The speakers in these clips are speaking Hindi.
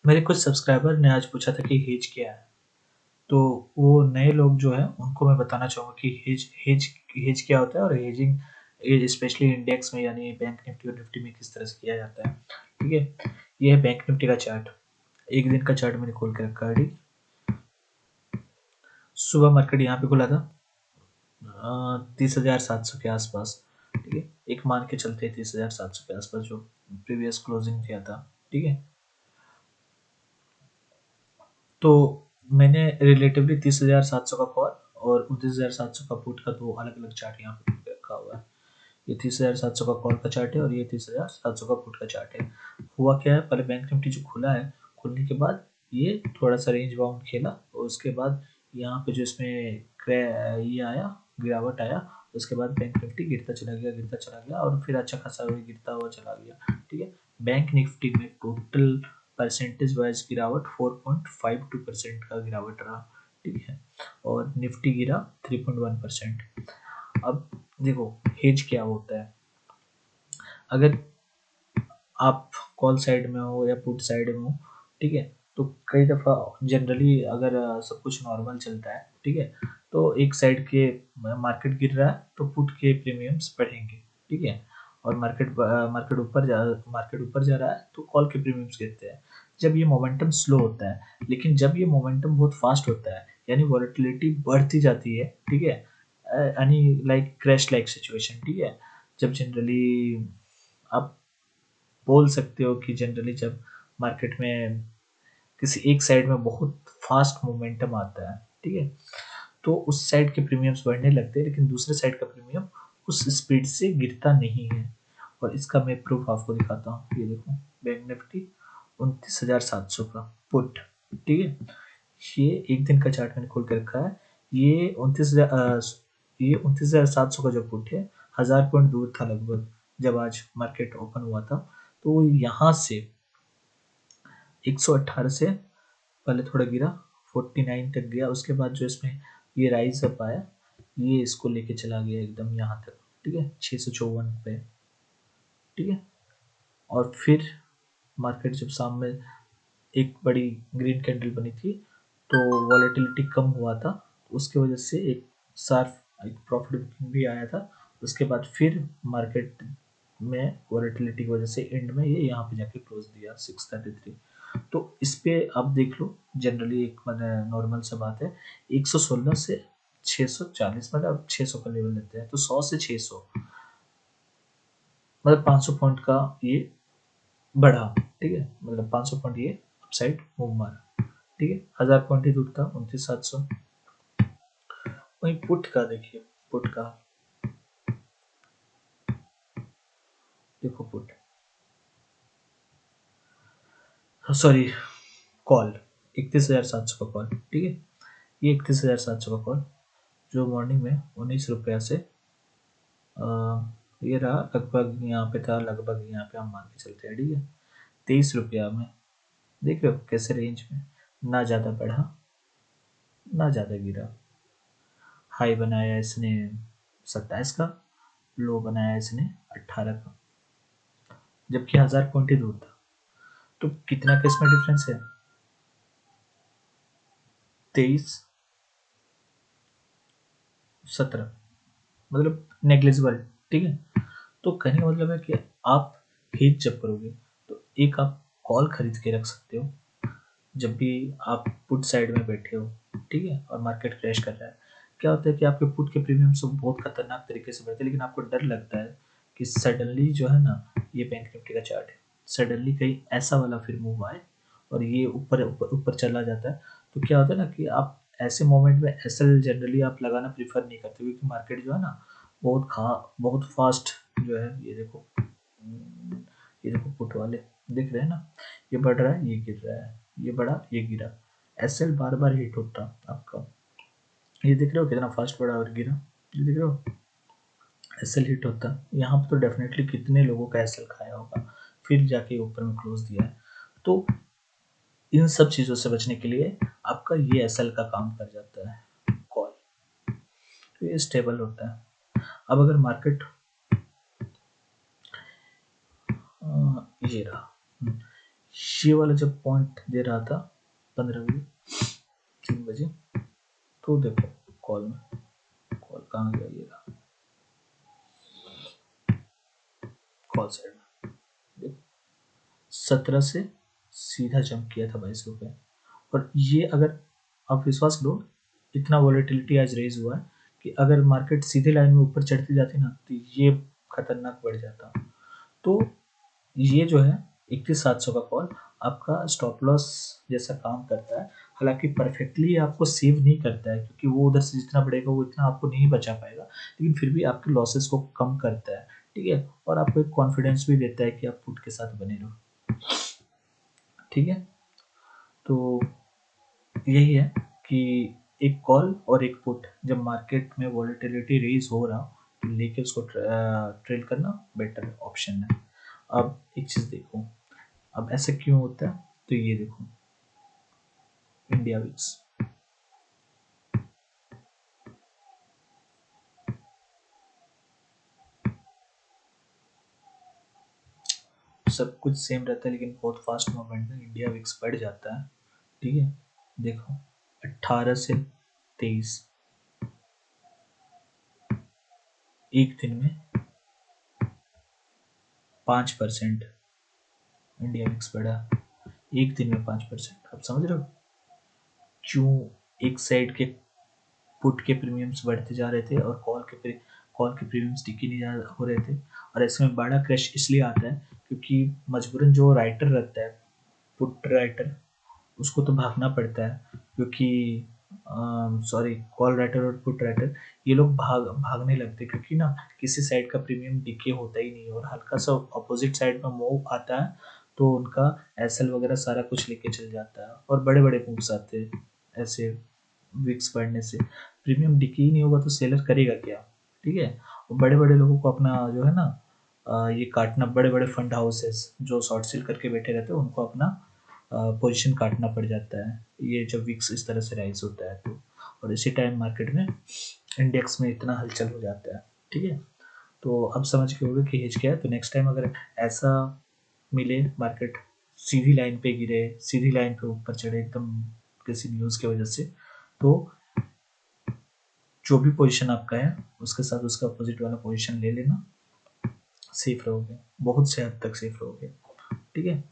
मेरे कुछ सब्सक्राइबर ने आज पूछा था कि हेज क्या है। तो वो नए लोग जो है उनको मैं बताना चाहूँगा कि हेज हेज हेज क्या होता है और हेजिंग स्पेशली इंडेक्स में यानी बैंक निफ्टी और निफ्टी में किस तरह से किया जाता है। ठीक है, ये है बैंक निफ्टी का चार्ट। एक दिन का चार्ट मैंने खोल के रखा है। सुबह मार्केट यहाँ पे खुला था 30,700 के आसपास। ठीक है, एक मान के चलते 30,700 के आसपास जो प्रीवियस क्लोजिंग किया था। ठीक है, तो मैंने रिलेटिवली 30,700 का कॉल और 29,700 का पुट का दो अलग अलग चार्ट यहाँ पे रखा हुआ है। ये 30,700 का कॉल का चार्ट है और ये 30,700 का पुट का चार्ट है। हुआ क्या है, पहले बैंक निफ्टी जो खुला है, खुलने के बाद ये थोड़ा सा रेंज बाउंड खेला और उसके बाद यहाँ पे जो इसमें ये आया, गिरावट आया। उसके बाद बैंक निफ्टी गिरता चला गया और फिर अच्छा खासा गिरता हुआ चला गया। ठीक है, बैंक निफ्टी में टोटल परसेंटेज वाइज गिरावट 4.52% का गिरावट रहा। ठीक है, और निफ्टी गिरा 3.1%। अब देखो, हेज क्या होता है। अगर आप कॉल साइड में हो या पुट साइड में हो, ठीक है, तो कई दफ़ा जनरली अगर सब कुछ नॉर्मल चलता है, ठीक है, तो एक साइड के मार्केट गिर रहा है तो पुट के प्रीमियम्स बढ़ेंगे। ठीक है, और मार्केट ऊपर जा रहा है तो कॉल के प्रीमियम्स गिरते हैं। जब ये मोमेंटम स्लो होता है, लेकिन जब ये मोमेंटम बहुत फास्ट होता है यानी वॉलेटिलिटी बढ़ती जाती है। ठीक है, यानी लाइक क्रैश लाइक सिचुएशन। ठीक है, जब जनरली आप बोल सकते हो कि जनरली जब मार्केट में किसी एक साइड में बहुत फास्ट मोमेंटम आता है, ठीक है, तो उस साइड के प्रीमियम्स बढ़ने लगते हैं, लेकिन दूसरे साइड का प्रीमियम उस स्पीड से गिरता नहीं है। और इसका मैं प्रूफ आपको दिखाता हूँ। ये देखो, बैंक निफ्टी 29,700 का पुट। ठीक है, ये एक दिन का चार्ट मैंने खोल के रखा है। ये 29,700 का जो पुट है, 1000 पॉइंट दूर था लगभग जब आज मार्केट ओपन हुआ था। तो यहाँ से 118 से पहले थोड़ा गिरा, 49 तक गया। उसके बाद जो इसमें ये राइज अप आया, ये इसको लेके चला गया एकदम यहाँ तक। ठीक है, 654 पे। ठीक है, और फिर मार्केट जब सामने एक बड़ी ग्रीन कैंडल बनी थी तो वॉलेटिलिटी कम हुआ था, उसकी वजह से एक शार्प एक प्रॉफिट बुकिंग भी आया था। उसके बाद फिर मार्केट में वॉलेटिलिटी की वजह से एंड में ये यहाँ पे जाके क्लोज दिया 633। तो इस पे आप देख लो, जनरली एक मतलब नॉर्मल सा बात है, 116 से 640, मतलब 600 का लेवल लेते हैं तो 100 से 600 मतलब 500 पॉइंट का ये बढ़ा। ठीक है, मतलब 500 पॉइंट ये अपसाइड मूव मारा। ठीक है, 1000 पॉइंट ही दूर था 29,700। वहीं पुट का देखिए, पुट का देखो, पुट सॉरी कॉल 31,700 का कॉल। ठीक है, ये 31,700 का कॉल जो मॉर्निंग में 19 रुपया से ये रहा, लगभग यहाँ पे था, लगभग यहाँ पे हम मान के चलते हैं। ठीक है, 23 रुपया में देख रहे हो कैसे रेंज में, ना ज़्यादा बढ़ा ना ज़्यादा गिरा। हाई बनाया इसने 27 का, लो बनाया इसने 18 का, जबकि 1000 पॉइंट ही दूर था। तो कितना का इसमें डिफरेंस है, 23 17, मतलब नेग्लिजिबल। ठीक है, तो कहने का मतलब है कि आप हेज जब करोगे तो एक आप कॉल खरीद के रख सकते हो जब भी आप पुट साइड में बैठे हो। ठीक है, और मार्केट क्रैश कर रहा है, क्या होता है कि आपके पुट के प्रीमियम सब बहुत खतरनाक तरीके से बढ़ते हैं, लेकिन आपको डर लगता है कि सडनली जो है ना, ये बैंक निफ्टी का चार्ट है, सडनली कहीं ऐसा वाला फिर मूव आए और ये ऊपर ऊपर ऊपर चला जाता है। तो क्या होता है ना कि आप ऐसे मोमेंट में एसएल जनरली आप लगाना प्रीफर नहीं करते, क्योंकि मार्केट जो है ना बहुत फास्ट जो है। ये देखो पुट वाले दिख रहे हैं ना, ये बढ़ रहा है ये गिर रहा है, ये बढ़ा ये गिरा। एसएल बार बार हिट होता आपका, ये दिख रहे हो कितना फास्ट बढ़ा और गिरा, ये दिख रहे हो एसएल हिट होता। यहाँ पे तो डेफिनेटली कितने लोगों का एसएल खाया होगा, फिर जाके ऊपर में क्लोज दिया है। तो इन सब चीज़ों से बचने के लिए आपका ये एसएल का काम कर जाता है कॉल, तो ये स्टेबल होता है। अब अगर मार्केट ये रहा, ये वाला जब पॉइंट दे रहा था 15 बजे 3 बजे, तो देखो कॉल में, कॉल कहाँ गया, ये रहा कॉल साइड में, 17 से सीधा जंप किया था 22 रुपये। और ये अगर आप विश्वास करो, इतना वॉलेटिलिटी आज रेज हुआ है कि अगर मार्केट सीधे लाइन में ऊपर चढ़ती जाती ना तो ये खतरनाक बढ़ जाता। तो ये जो है 31,700 का कॉल आपका स्टॉप लॉस जैसा काम करता है। हालांकि परफेक्टली आपको सेव नहीं करता है, क्योंकि वो उधर से जितना बढ़ेगा वो इतना आपको नहीं बचा पाएगा, लेकिन फिर भी आपके लॉसेस को कम करता है, ठीक है। और आपको एक कॉन्फिडेंस भी देता है कि आप पुट के साथ बने रहो, ठीक है। तो यही है कि एक कॉल और एक पुट जब मार्केट में वॉलेटिलिटी रेज हो रहा हो तो लेके उसको ट्रेल करना बेटर ऑप्शन है। अब एक चीज़ देखो, अब ऐसा क्यों होता है, तो ये देखो इंडिया विक्स, सब कुछ सेम रहता है लेकिन बहुत फास्ट मूवमेंट में इंडिया विक्स बढ़ जाता है, ठीक है। देखो 18 से 23, एक दिन में 5% इंडिया विक्स बढ़ा, एक दिन में 5%। आप समझ रहे हो क्यों एक साइड के पुट के प्रीमियम्स बढ़ते जा रहे थे और कॉल के प्रीमियम्स टिके नहीं हो रहे थे। और ऐसे में बड़ा क्रश इसलिए आता है क्योंकि मजबूरन जो राइटर रहता है, पुट राइटर, उसको तो भागना पड़ता है, क्योंकि सॉरी कॉल राइटर और पुट राइटर ये लोग भागने लगते, क्योंकि ना किसी साइड का प्रीमियम डिके होता ही नहीं और हल्का सा अपोजिट साइड में मूव आता है तो उनका एसएल वगैरह सारा कुछ लेके चल जाता है और बड़े बड़े मूव्स आते हैं। ऐसे विक्स बढ़ने से प्रीमियम डिके ही नहीं होगा तो सेलर करेगा क्या, ठीक है। और बड़े बड़े लोगों को अपना जो है ना ये काटना, बड़े बड़े फंड हाउसेस जो शॉर्ट सेल करके बैठे रहते हैं उनको अपना पोजीशन काटना पड़ जाता है ये जब विक्स इस तरह से राइज होता है तो। और इसी टाइम मार्केट में इंडेक्स में इतना हलचल हो जाता है, ठीक है। तो अब समझ के होगा कि हेज क्या है। तो नेक्स्ट टाइम अगर ऐसा मिले मार्केट सीधी लाइन पे गिरे, सीधी लाइन पे ऊपर चढ़े एकदम किसी न्यूज़ की वजह से, तो जो भी पोजीशन आपका है उसके साथ उसका अपोजिट वाला पोजीशन ले लेना, सेफ रहोगे, बहुत से हद तक सेफ रहोगे, ठीक है।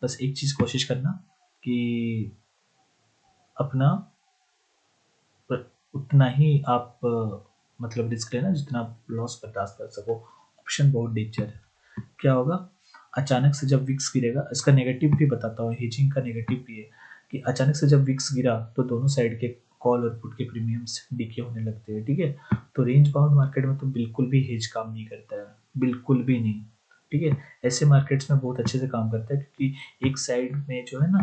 बस एक चीज़ कोशिश करना कि अपना उतना ही आप मतलब रिस्क लेना जितना आप लॉस बर्दाश्त कर सको। ऑप्शन बहुत डेंजर है। क्या होगा, अचानक से जब विक्स गिरेगा, इसका नेगेटिव भी बताता हूँ, हेजिंग का नेगेटिव भी है कि अचानक से जब विक्स गिरा तो दोनों साइड के कॉल और पुट के प्रीमियम्स डिके होने लगते हैं, ठीक है। तो रेंज बाउंड मार्केट में तो बिल्कुल भी हेज काम नहीं करता है, बिल्कुल भी नहीं, ठीक है। ऐसे मार्केट्स में बहुत अच्छे से काम करता है क्योंकि एक साइड में जो है ना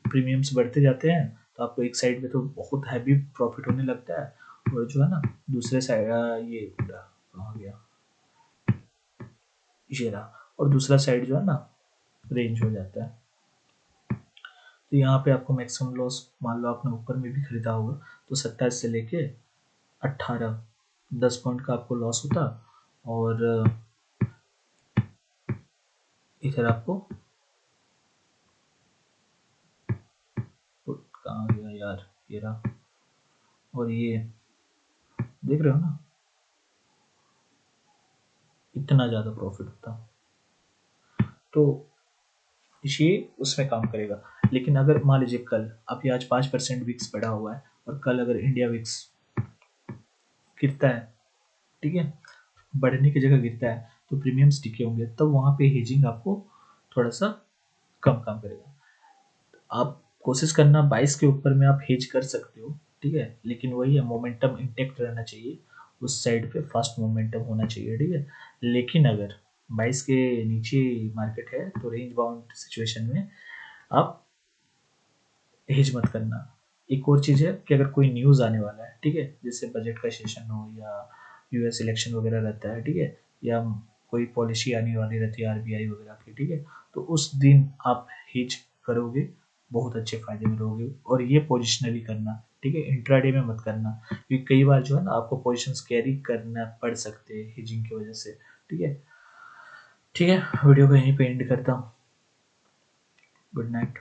प्रीमियम्स बढ़ते जाते हैं तो आपको एक साइड में तो बहुत हैवी प्रॉफिट होने लगता है और जो है ना दूसरे साइड ये कहाँ गया, ये रहा, और दूसरा साइड जो है ना रेंज हो जाता है। तो यहाँ पे आपको मैक्सिमम लॉस, मान लो आपने ऊपर में भी खरीदा होगा तो 27 से लेके 18, 10 पॉइंट का आपको लॉस होता। और इधर आपको कहाँ गया यार, ये रहा, और ये देख रहे हो ना इतना ज़्यादा प्रॉफिट होता। तो ये उसमें काम करेगा। लेकिन अगर मान लीजिए कल अभी आज 5% विक्स बढ़ा हुआ है और कल अगर इंडिया विक्स गिरता है, ठीक है, बढ़ने की जगह गिरता है तो प्रीमियम्स टिके होंगे, तब वहाँ पे हेजिंग आपको थोड़ा सा कम काम करेगा। आप कोशिश करना 22 के ऊपर में आप हेज कर सकते हो, ठीक है, लेकिन वही है मोमेंटम इंटेक्ट रहना चाहिए, उस साइड पे फास्ट मोमेंटम होना चाहिए, ठीक है। लेकिन अगर 22 के नीचे मार्केट है तो रेंज बाउंड सिचुएशन में आप हेज मत करना। एक और चीज़ है कि अगर कोई न्यूज़ आने वाला है, ठीक है, जैसे बजट का सेशन हो या यूएस इलेक्शन वगैरह रहता है, ठीक है, या कोई पॉलिसी आने वाली रहती है आरबीआई वगैरह की, ठीक है, तो उस दिन आप हेज करोगे, बहुत अच्छे फायदे में रहोगे। और ये पोजिशनली करना, ठीक है, इंट्राडे में मत करना, क्योंकि कई बार जो है ना आपको पोजिशंस कैरी करना पड़ सकते हैं हेजिंग की वजह से, ठीक है। ठीक है, वीडियो को यहीं पे एंड करता हूँ। Good night.